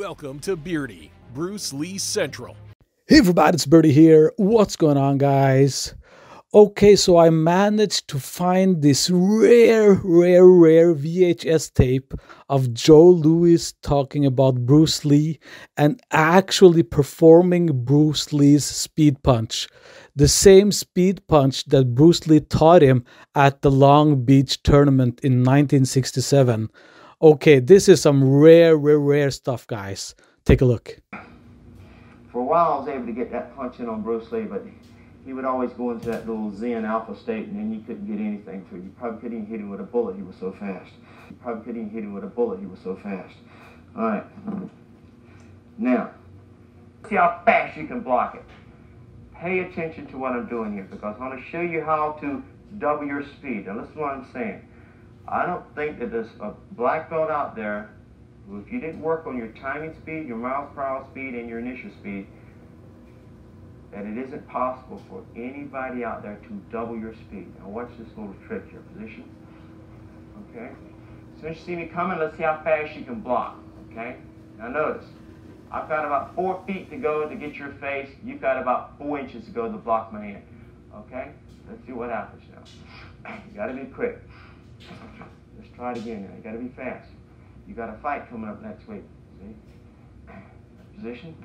Welcome to Beardy, Bruce Lee Central. Hey everybody, it's Birdie here. What's going on, guys? Okay, so I managed to find this rare VHS tape of Joe Louis talking about Bruce Lee and actually performing Bruce Lee's speed punch. The same speed punch that Bruce Lee taught him at the Long Beach tournament in 1967. Okay, this is some rare stuff, guys. Take a look. For a while, I was able to get that punch in on Bruce Lee, but he would always go into that little Zen alpha state, and then you couldn't get anything through. You probably couldn't even hit him with a bullet, he was so fast. You probably couldn't even hit him with a bullet, he was so fast. All right. Now, see how fast you can block it. Pay attention to what I'm doing here, because I want to show you how to double your speed. Now, listen to what I'm saying. I don't think that there's a black belt out there who, if you didn't work on your timing speed, your miles per hour speed, and your initial speed, that it isn't possible for anybody out there to double your speed. Now watch this little trick here. Position. Okay? As soon as you see me coming, let's see how fast you can block. Okay? Now notice, I've got about 4 feet to go to get your face. You've got about 4 inches to go to block my hand. Okay? Let's see what happens now. You gotta be quick. Let's try it again now. You gotta be fast. You got a fight coming up next week. See? Position.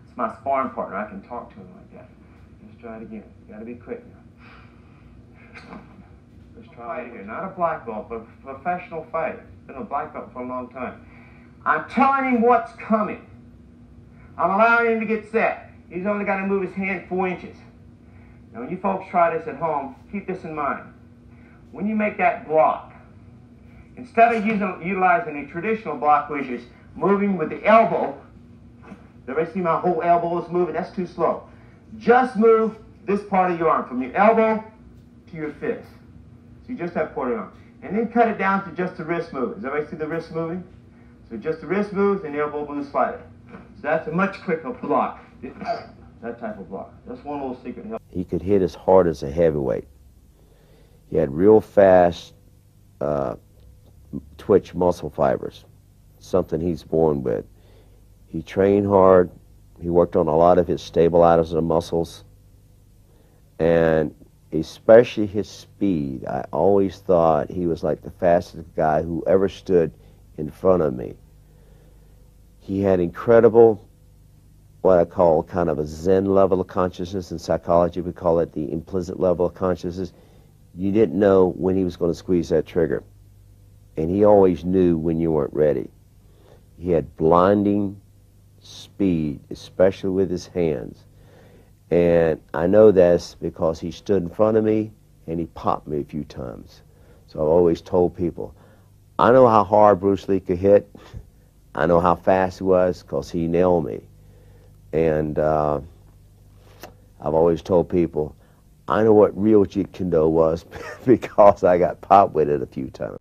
It's my sparring partner. I can talk to him like that. Let's try it again. You gotta be quick now. Let's try it here. Not a black belt, but a professional fighter. Been a black belt for a long time. I'm telling him what's coming. I'm allowing him to get set. He's only got to move his hand 4 inches. Now, when you folks try this at home, keep this in mind. When you make that block, instead of utilizing a traditional block, which is moving with the elbow, everybody see my whole elbow is moving? That's too slow. Just move this part of your arm, from your elbow to your fist. So you just have part of your arm. And then cut it down to just the wrist movement. Does everybody see the wrist moving? So just the wrist moves and the elbow moves slightly. So that's a much quicker block. That type of block. That's one little secret. He could hit as hard as a heavyweight. He had real fast twitch muscle fibers, something he's born with. He trained hard. He worked on a lot of his stabilizers and muscles, and especially his speed. I always thought he was like the fastest guy who ever stood in front of me. He had incredible, what I call kind of a Zen level of consciousness. In psychology, we call it the implicit level of consciousness. You didn't know when he was going to squeeze that trigger, and he always knew when you weren't ready. He had blinding speed, especially with his hands. And I know that's because he stood in front of me and he popped me a few times. So I've always told people, I know how hard Bruce Lee could hit. I know how fast he was because he nailed me. And I've always told people, I know what real Jeet Kune Do was because I got popped with it a few times.